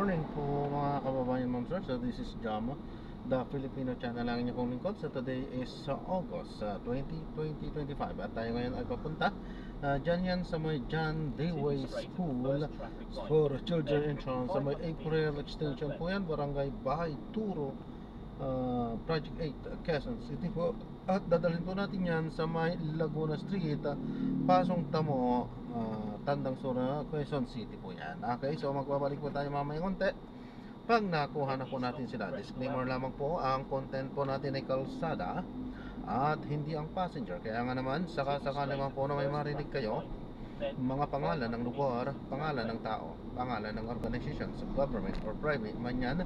morning po mga kababayan, ma'am sir. So this is Jamo, the Filipino channel lang niyo pong lingkod. So today is August 2025 at tayo ngayon ay papunta dyan yan sa may John Dewey School for Children Entrance sa may April Extension po yan, Barangay Bahay Turo, Project 8, Quezon City po. At dadalhin po natin yan sa may Laguna Street, Pasong Tamo, Tandang Sura, Quezon City po yan. Okay, so magbabalik po tayo mamaya konti pag nakuha na po natin sila. Disclaimer lamang po, ang content po natin ay kalsada at hindi ang passenger. Kaya nga naman, saka-saka naman po na may marinig kayo mga pangalan ng lugar, pangalan ng tao, pangalan ng organization, government or private man yan,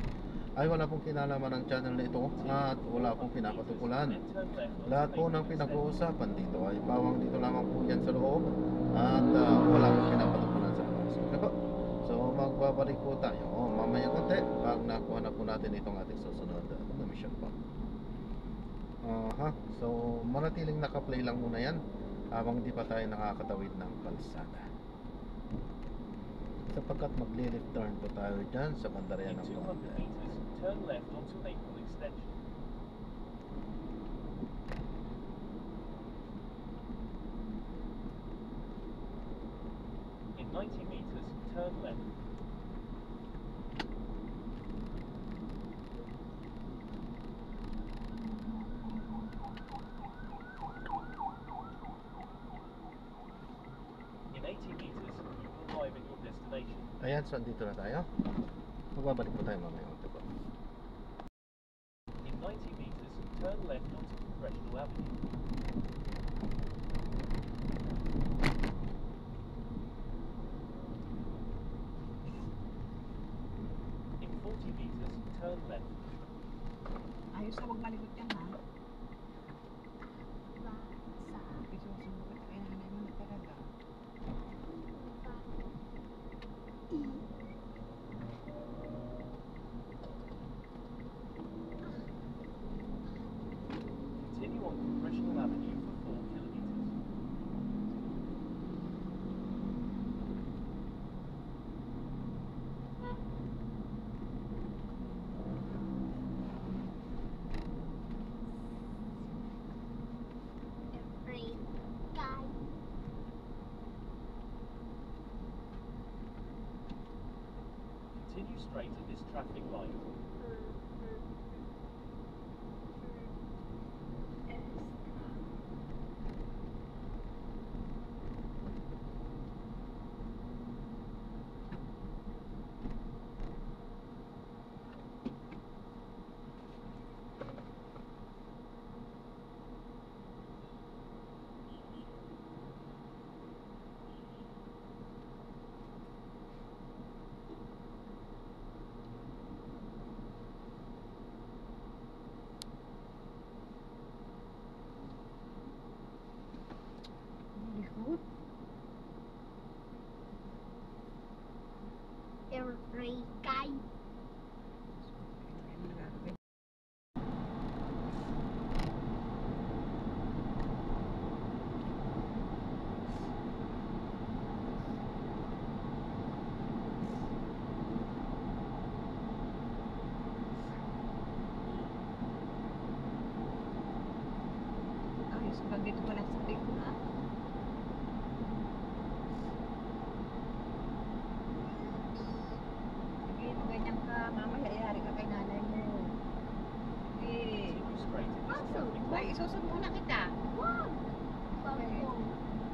ay wala pong kinalaman ng channel na ito at wala pong pinapatukulan. Lahat po ng pinag-uusapan dito ay bawang dito lamang po yan sa loob at wala pong pinapatukulan sa labas. Okay po? So magbabalik po tayo mamaya konti pag nakuha na po natin itong ating susunod na mission po. So manatiling naka-play lang muna yan habang di pa tayo nakakatawid ng kalsada, sapagkat magli-left turn po tayo dyan sa bandarya ng London. Turn left onto April Extension. In 90 meters, turn left. In 80 meters, you will arrive at your destination. Ayan, so andito na tayo. Magbabalik po tayo mamaya konti po. In 90 meters, turn left onto Congressional Avenue. In 40 meters, turn left. Ayos na magmalikot yan, ha? Isusunod ka kaya nanay mo talaga. Continue on Congressional Avenue for 4 kilometers. Continue straight at this traffic light. Malikot? Erikay. Ayos ka dito pa lang sa likod, ha? Sige, kung ganyan ka, mamaya yari ka kay nanay mo. Sige. Continue straight at this traffic Ay, light. isusun muna kita. Wag. Wag Okay. mo.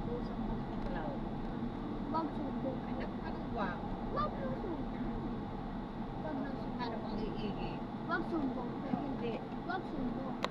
Isusun mo sa kalaw. Wag sumbong. Anak, anong wag? Wag mo sumbong. Wag mo Ano sumbong. bang iigi? Wag sumbong. Ay, hindi. Wag sumbong.